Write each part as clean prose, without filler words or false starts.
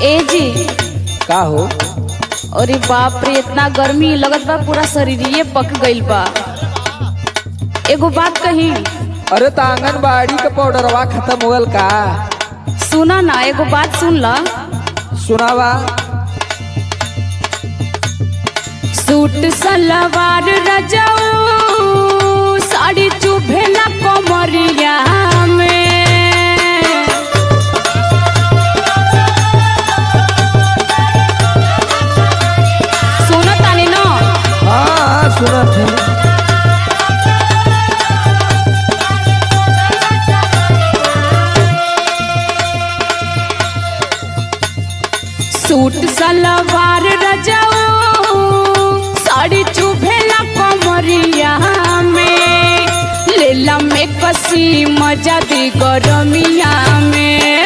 ए जी का हो? अरे बाप रे, इतना गर्मी लगत बा पूरा शरीर पक गइल बा। एगो बात कही। अरे तो आंगनबाड़ी का पाउडरवा खत्म होगल का? सुना ना, एगो बात सुन ला। सुनावा। सूट सलवार रजाऊ साड़ी चुभे ना कमरिया में। सुनो तानी ना? हाँ सुना थे। सूट सलवार रजाऊ साड़ी चुभेला कमरिया में। लेला में कसी मजा दी गरमिया में।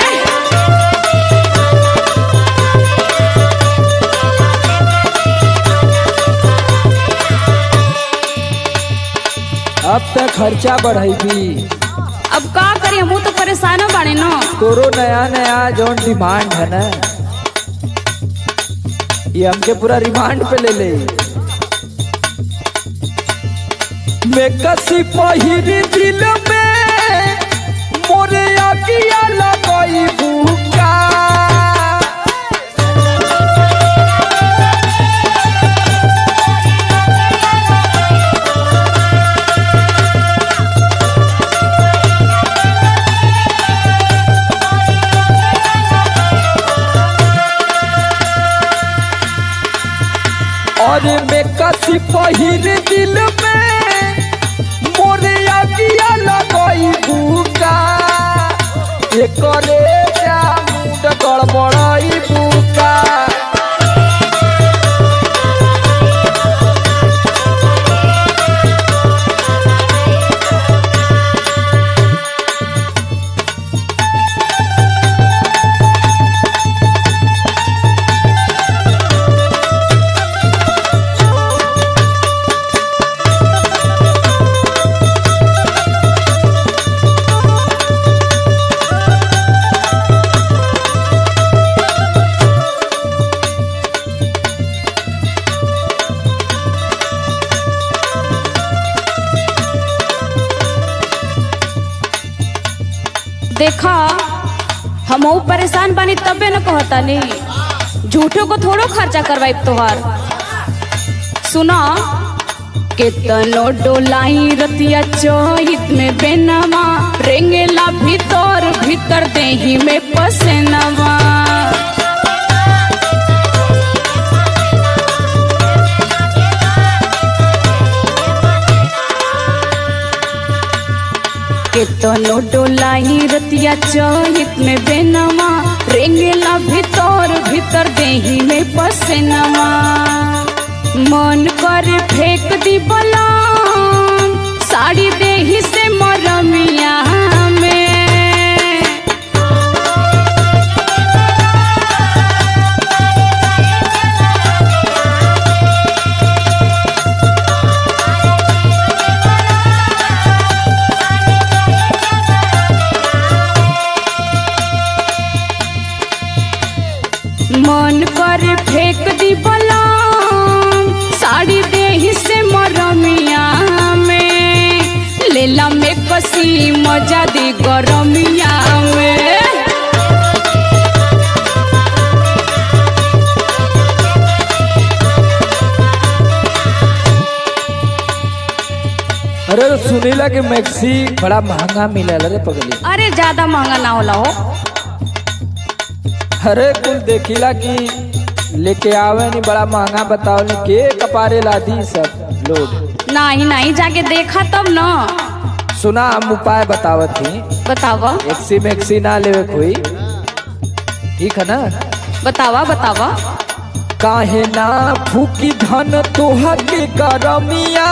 अब तक खर्चा बढ़ेगी। अब का करी, हम तो परेशान बाड़े ना। तोरो नया नया जौन डिमांड है ना, ये हमके पूरा रिमांड पे ले ले। मैं कसी पहिरी दिल में मोरे आगिया लगाई भूखा। और मैं कसी पहिर दिल में मोरे आगिया लगाई भूखा। ये करे जा मुंड गड़बड़ाई भूखा। देखा, हम परेशान बानी तबे न कहता नहीं। झूठो को थोड़ो खर्चा करवाई तोहार। सुना, केतनो डोलाई रतिया चोहित में बेनवा। रेंगेला भीतर भीतर देही में पसेनवा। केतनो डोलाई रतिया चोहित में बेनवा। रेंगेला भीतर भीतर देही में पसेनवा। मन कर फेंक दी बलाम साड़ी देही से मरमिया में। मन कर फेंक दी बलाम साड़ी देही से मरमिया में। लेला में कसी मजा दी गरमिया में। अरे सुनीला के मैक्सी बड़ा महंगा मिला रे पगली। अरे ज्यादा महंगा ना होला हो। अरे कुल देखिला कि लेके आवे नहीं, बड़ा महंगा बताओ नहीं के कपारे लादी सब लोग। नहीं नहीं, जाके देखा तब ना। सुना, हम उपाय बतावत थी। बतावा। एक्सी मैक्सी ना लेवे कोई, ठीक है ना? बतावा बतावा। काहे ना फूकी धन तोहा के गरमिया।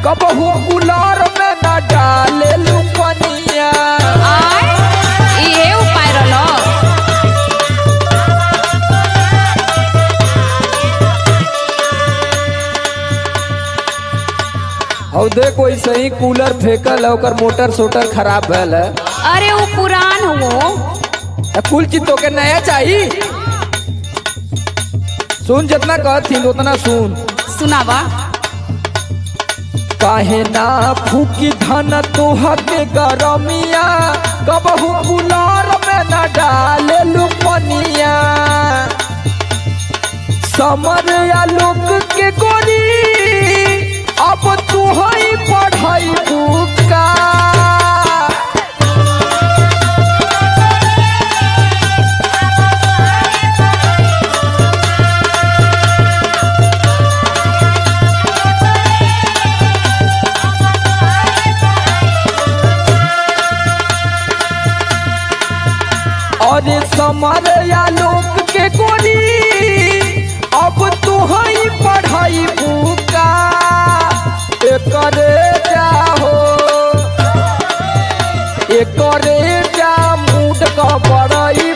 कबहू कुलार में ना डाले लुपनिया। ये उपाय रलो। और देखो ऐसे ही कूलर फेंकल है, ओकर मोटर सोटर खराब है। अरे वो पुरान हो। कुल चीज तो के नया चाहिए। सुन जितना कहती उतना सुन। सुनावा। काहे ना फूकी धन तोह के गरमिया, कबहू कुलार में न डाले लुपनिया। समर आलोक के गोरी अब तू ही पढ़ाई बुका। और समर आलोक के गोरी अब तू ही पढ़ाई बुका। एकरे जाहो एकरे जा मूड का बड़ाई